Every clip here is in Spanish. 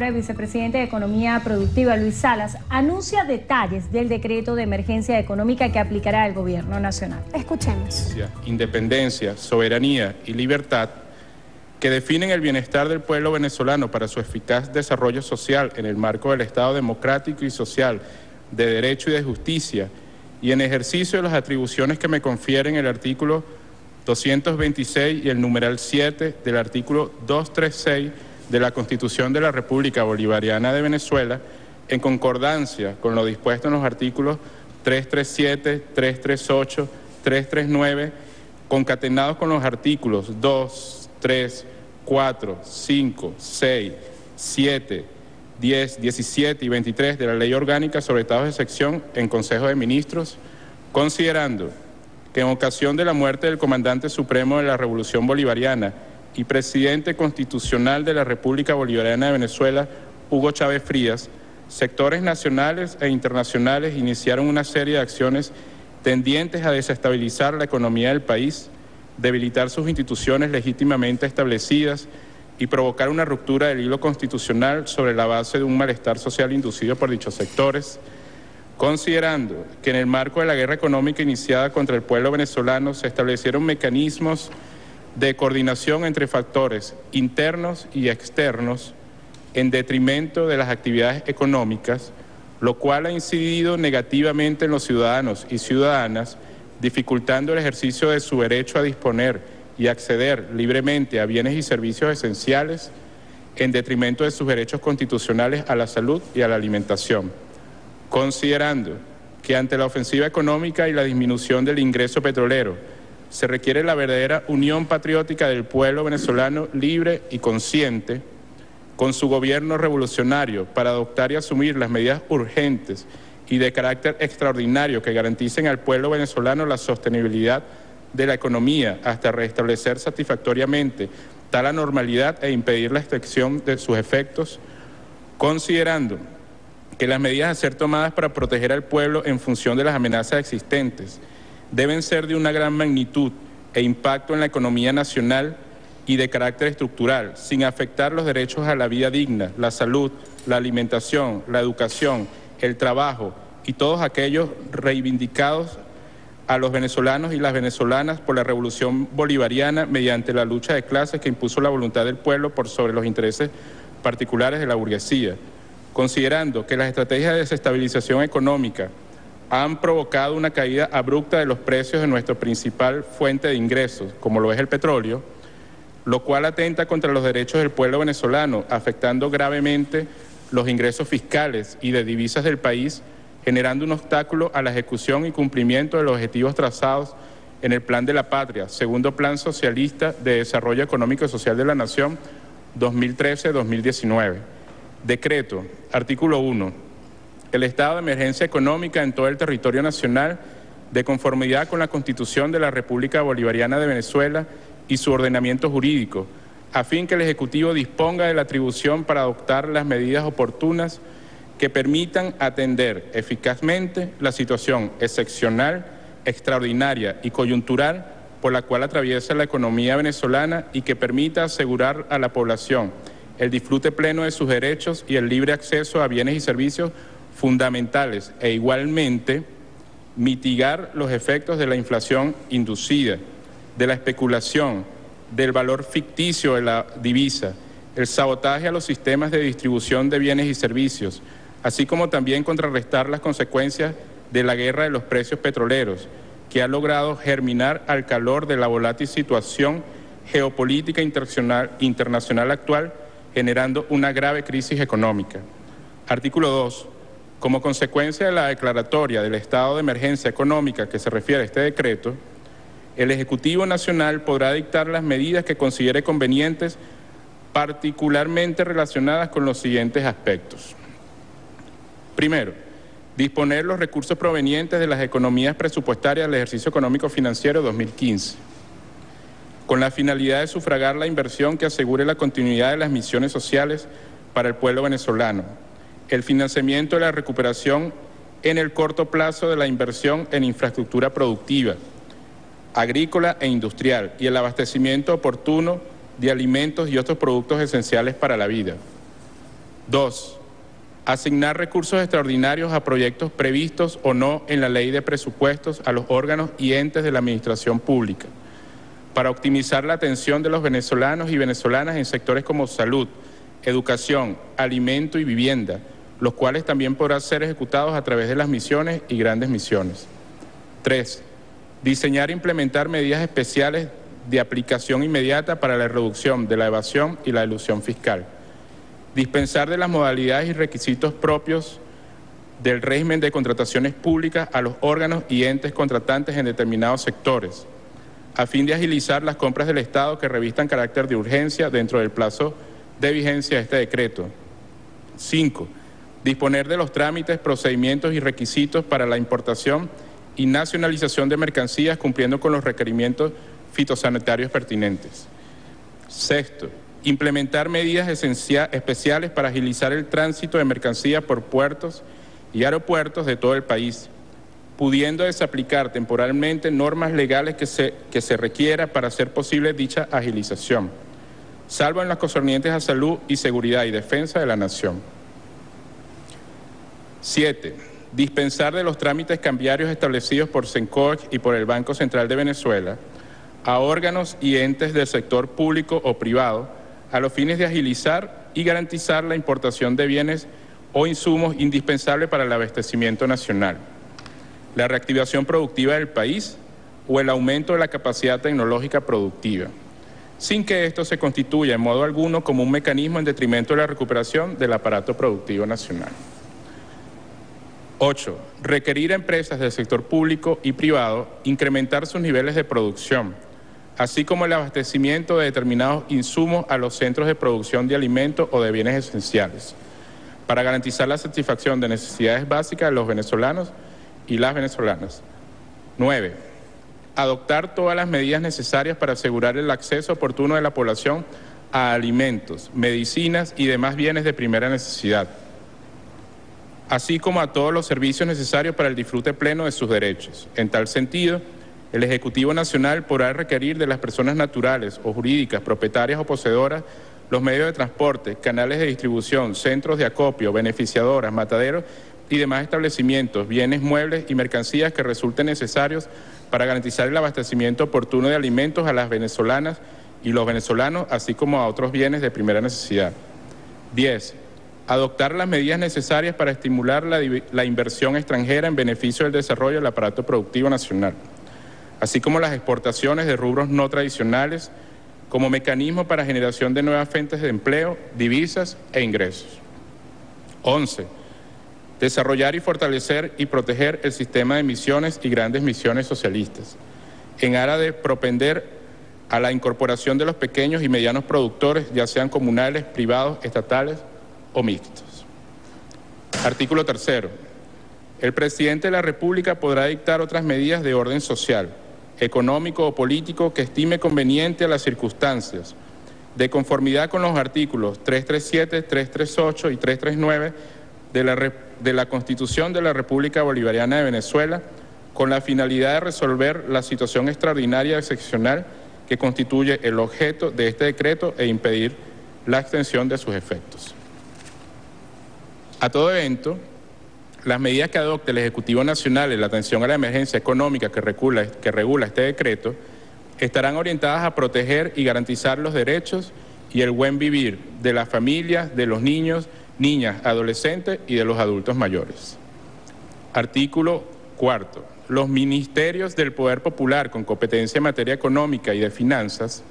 El vicepresidente de Economía Productiva, Luis Salas, anuncia detalles del decreto de emergencia económica que aplicará el gobierno nacional. Escuchemos. Independencia, soberanía y libertad que definen el bienestar del pueblo venezolano para su eficaz desarrollo social en el marco del Estado democrático y social de derecho y de justicia y en ejercicio de las atribuciones que me confieren el artículo 226 y el numeral 7 del artículo 236 de la Constitución de la República Bolivariana de Venezuela, en concordancia con lo dispuesto en los artículos 337, 338, 339, concatenados con los artículos 2, 3, 4, 5, 6, 7, 10, 17 y 23 de la Ley Orgánica sobre estados de sección en Consejo de Ministros, considerando que en ocasión de la muerte del comandante supremo de la Revolución Bolivariana y presidente constitucional de la República Bolivariana de Venezuela, Hugo Chávez Frías, sectores nacionales e internacionales iniciaron una serie de acciones tendientes a desestabilizar la economía del país, debilitar sus instituciones legítimamente establecidas y provocar una ruptura del hilo constitucional sobre la base de un malestar social inducido por dichos sectores, considerando que en el marco de la guerra económica iniciada contra el pueblo venezolano se establecieron mecanismos de coordinación entre factores internos y externos en detrimento de las actividades económicas, lo cual ha incidido negativamente en los ciudadanos y ciudadanas, dificultando el ejercicio de su derecho a disponer y acceder libremente a bienes y servicios esenciales, en detrimento de sus derechos constitucionales a la salud y a la alimentación. Considerando que ante la ofensiva económica y la disminución del ingreso petrolero, se requiere la verdadera unión patriótica del pueblo venezolano libre y consciente con su gobierno revolucionario para adoptar y asumir las medidas urgentes y de carácter extraordinario que garanticen al pueblo venezolano la sostenibilidad de la economía hasta restablecer satisfactoriamente tal anormalidad e impedir la extensión de sus efectos, considerando que las medidas a ser tomadas para proteger al pueblo en función de las amenazas existentes deben ser de una gran magnitud e impacto en la economía nacional y de carácter estructural, sin afectar los derechos a la vida digna, la salud, la alimentación, la educación, el trabajo y todos aquellos reivindicados a los venezolanos y las venezolanas por la revolución bolivariana mediante la lucha de clases que impuso la voluntad del pueblo por sobre los intereses particulares de la burguesía, considerando que las estrategias de desestabilización económica han provocado una caída abrupta de los precios de nuestra principal fuente de ingresos, como lo es el petróleo, lo cual atenta contra los derechos del pueblo venezolano, afectando gravemente los ingresos fiscales y de divisas del país, generando un obstáculo a la ejecución y cumplimiento de los objetivos trazados en el Plan de la Patria, segundo Plan Socialista de Desarrollo Económico y Social de la Nación 2013-2019. Decreto, artículo 1. El estado de emergencia económica en todo el territorio nacional, de conformidad con la Constitución de la República Bolivariana de Venezuela y su ordenamiento jurídico, a fin que el Ejecutivo disponga de la atribución para adoptar las medidas oportunas que permitan atender eficazmente la situación excepcional, extraordinaria y coyuntural por la cual atraviesa la economía venezolana y que permita asegurar a la población el disfrute pleno de sus derechos y el libre acceso a bienes y servicios fundamentales e igualmente mitigar los efectos de la inflación inducida, de la especulación, del valor ficticio de la divisa, el sabotaje a los sistemas de distribución de bienes y servicios, así como también contrarrestar las consecuencias de la guerra de los precios petroleros, que ha logrado germinar al calor de la volátil situación geopolítica internacional actual, generando una grave crisis económica. Artículo 2. Como consecuencia de la declaratoria del estado de emergencia económica que se refiere a este decreto, el Ejecutivo Nacional podrá dictar las medidas que considere convenientes, particularmente relacionadas con los siguientes aspectos. Primero, disponer los recursos provenientes de las economías presupuestarias del ejercicio económico financiero 2015, con la finalidad de sufragar la inversión que asegure la continuidad de las misiones sociales para el pueblo venezolano, el financiamiento de la recuperación en el corto plazo de la inversión en infraestructura productiva, agrícola e industrial y el abastecimiento oportuno de alimentos y otros productos esenciales para la vida. 2. Asignar recursos extraordinarios a proyectos previstos o no en la Ley de Presupuestos a los órganos y entes de la administración pública para optimizar la atención de los venezolanos y venezolanas en sectores como salud, educación, alimento y vivienda, los cuales también podrán ser ejecutados a través de las misiones y grandes misiones. 3. Diseñar e implementar medidas especiales de aplicación inmediata para la reducción de la evasión y la elusión fiscal. Dispensar de las modalidades y requisitos propios del régimen de contrataciones públicas a los órganos y entes contratantes en determinados sectores, a fin de agilizar las compras del Estado que revistan carácter de urgencia dentro del plazo de vigencia de este decreto. 5. Disponer de los trámites, procedimientos y requisitos para la importación y nacionalización de mercancías cumpliendo con los requerimientos fitosanitarios pertinentes. 6. Implementar medidas especiales para agilizar el tránsito de mercancías por puertos y aeropuertos de todo el país, pudiendo desaplicar temporalmente normas legales que se requiera para hacer posible dicha agilización, salvo en las concernientes a salud y seguridad y defensa de la nación. 7. Dispensar de los trámites cambiarios establecidos por SENCOC y por el Banco Central de Venezuela a órganos y entes del sector público o privado a los fines de agilizar y garantizar la importación de bienes o insumos indispensables para el abastecimiento nacional, la reactivación productiva del país o el aumento de la capacidad tecnológica productiva, sin que esto se constituya en modo alguno como un mecanismo en detrimento de la recuperación del aparato productivo nacional. 8. Requerir a empresas del sector público y privado incrementar sus niveles de producción, así como el abastecimiento de determinados insumos a los centros de producción de alimentos o de bienes esenciales, para garantizar la satisfacción de necesidades básicas de los venezolanos y las venezolanas. 9. Adoptar todas las medidas necesarias para asegurar el acceso oportuno de la población a alimentos, medicinas y demás bienes de primera necesidad, así como a todos los servicios necesarios para el disfrute pleno de sus derechos. En tal sentido, el Ejecutivo Nacional podrá requerir de las personas naturales o jurídicas, propietarias o poseedoras, los medios de transporte, canales de distribución, centros de acopio, beneficiadoras, mataderos y demás establecimientos, bienes muebles y mercancías que resulten necesarios para garantizar el abastecimiento oportuno de alimentos a las venezolanas y los venezolanos, así como a otros bienes de primera necesidad. 10. Adoptar las medidas necesarias para estimular la inversión extranjera en beneficio del desarrollo del aparato productivo nacional, así como las exportaciones de rubros no tradicionales como mecanismo para generación de nuevas fuentes de empleo, divisas e ingresos. 11. Desarrollar y fortalecer y proteger el sistema de misiones y grandes misiones socialistas, en aras de propender a la incorporación de los pequeños y medianos productores, ya sean comunales, privados, estatales o mixtos. Artículo 3. El presidente de la República podrá dictar otras medidas de orden social, económico o político que estime conveniente a las circunstancias, de conformidad con los artículos 337, 338 y 339 de la Constitución de la República Bolivariana de Venezuela, con la finalidad de resolver la situación extraordinaria y excepcional que constituye el objeto de este decreto e impedir la extensión de sus efectos. A todo evento, las medidas que adopte el Ejecutivo Nacional en la atención a la emergencia económica que regula este decreto estarán orientadas a proteger y garantizar los derechos y el buen vivir de las familias, de los niños, niñas, adolescentes y de los adultos mayores. Artículo 4. Los ministerios del Poder Popular con competencia en materia económica y de finanzas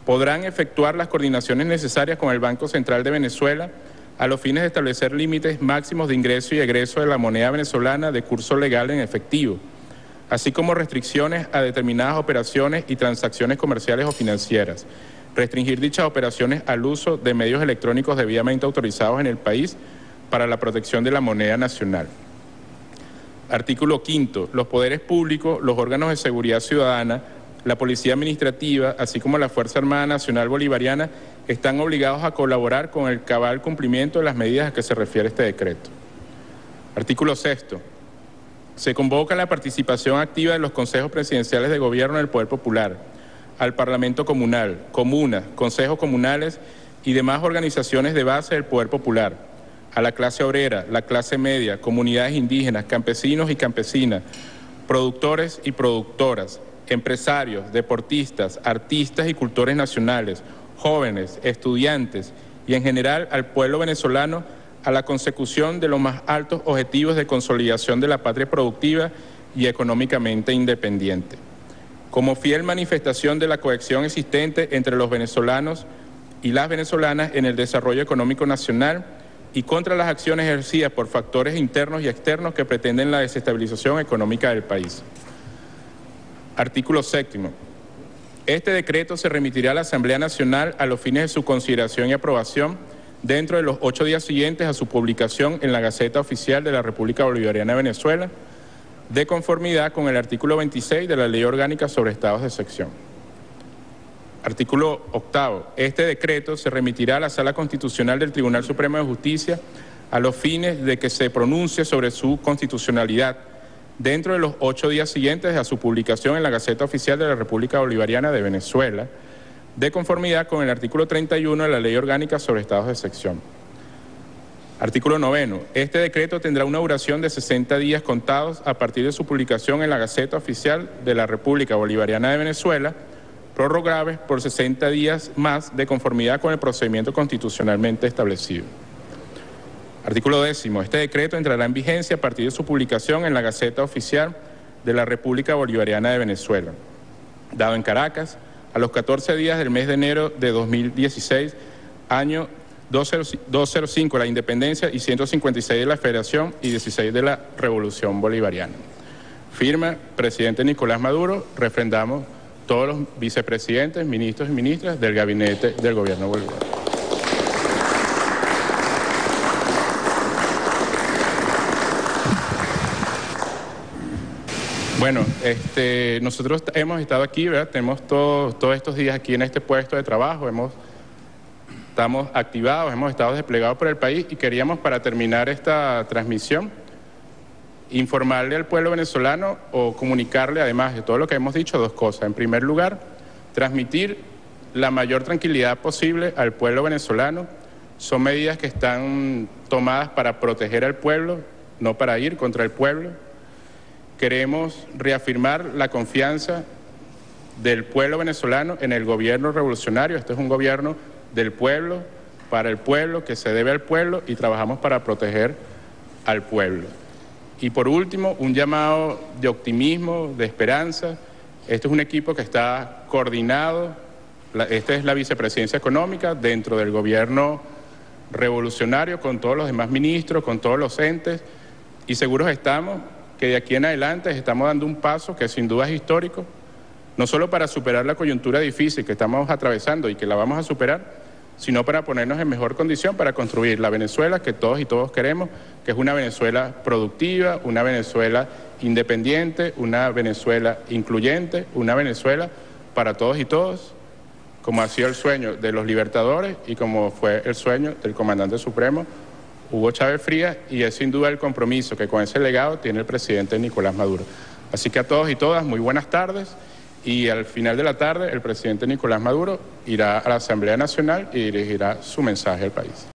podrán efectuar las coordinaciones necesarias con el Banco Central de Venezuela a los fines de establecer límites máximos de ingreso y egreso de la moneda venezolana de curso legal en efectivo, así como restricciones a determinadas operaciones y transacciones comerciales o financieras, restringir dichas operaciones al uso de medios electrónicos debidamente autorizados en el país para la protección de la moneda nacional. Artículo 5. Los poderes públicos, los órganos de seguridad ciudadana, la Policía Administrativa, así como la Fuerza Armada Nacional Bolivariana, están obligados a colaborar con el cabal cumplimiento de las medidas a que se refiere este decreto. Artículo 6. Se convoca la participación activa de los consejos presidenciales de gobierno del Poder Popular, al Parlamento Comunal, comunas, consejos comunales y demás organizaciones de base del poder popular, a la clase obrera, la clase media, comunidades indígenas, campesinos y campesinas, productores y productoras, empresarios, deportistas, artistas y cultores nacionales, jóvenes, estudiantes y en general al pueblo venezolano a la consecución de los más altos objetivos de consolidación de la patria productiva y económicamente independiente. Como fiel manifestación de la cohesión existente entre los venezolanos y las venezolanas en el desarrollo económico nacional y contra las acciones ejercidas por factores internos y externos que pretenden la desestabilización económica del país. Artículo 7º. Este decreto se remitirá a la Asamblea Nacional a los fines de su consideración y aprobación dentro de los 8 días siguientes a su publicación en la Gaceta Oficial de la República Bolivariana de Venezuela, de conformidad con el artículo 26 de la Ley Orgánica sobre Estados de Sección. Artículo 8º. Este decreto se remitirá a la Sala Constitucional del Tribunal Supremo de Justicia a los fines de que se pronuncie sobre su constitucionalidad dentro de los 8 días siguientes a su publicación en la Gaceta Oficial de la República Bolivariana de Venezuela, de conformidad con el artículo 31 de la Ley Orgánica sobre Estados de Sección. Artículo 9º. Este decreto tendrá una duración de 60 días contados a partir de su publicación en la Gaceta Oficial de la República Bolivariana de Venezuela, prorrogables por 60 días más de conformidad con el procedimiento constitucionalmente establecido. Artículo 10º. Este decreto entrará en vigencia a partir de su publicación en la Gaceta Oficial de la República Bolivariana de Venezuela, dado en Caracas, a los 14 días del mes de enero de 2016, año 205 de la Independencia y 156 de la Federación y 16 de la Revolución Bolivariana. Firma, presidente Nicolás Maduro. Refrendamos todos los vicepresidentes, ministros y ministras del gabinete del gobierno bolivariano. Bueno, nosotros hemos estado aquí, ¿verdad? Tenemos todos estos días aquí en este puesto de trabajo, estamos activados, hemos estado desplegados por el país y queríamos, para terminar esta transmisión, informarle al pueblo venezolano o comunicarle, además de todo lo que hemos dicho, 2 cosas. En primer lugar, transmitir la mayor tranquilidad posible al pueblo venezolano. Son medidas que están tomadas para proteger al pueblo, no para ir contra el pueblo. Queremos reafirmar la confianza del pueblo venezolano en el gobierno revolucionario. Este es un gobierno del pueblo, para el pueblo, que se debe al pueblo y trabajamos para proteger al pueblo. Y por último, un llamado de optimismo, de esperanza. Este es un equipo que está coordinado, esta es la vicepresidencia económica dentro del gobierno revolucionario, con todos los demás ministros, con todos los entes, y seguros estamos que de aquí en adelante estamos dando un paso que sin duda es histórico, no solo para superar la coyuntura difícil que estamos atravesando y que la vamos a superar, sino para ponernos en mejor condición para construir la Venezuela que todos y todos queremos, que es una Venezuela productiva, una Venezuela independiente, una Venezuela incluyente, una Venezuela para todos y todos, como ha sido el sueño de los libertadores y como fue el sueño del comandante supremo Hugo Chávez Frías, y es sin duda el compromiso que con ese legado tiene el presidente Nicolás Maduro. Así que a todos y todas, muy buenas tardes, y al final de la tarde el presidente Nicolás Maduro irá a la Asamblea Nacional y dirigirá su mensaje al país.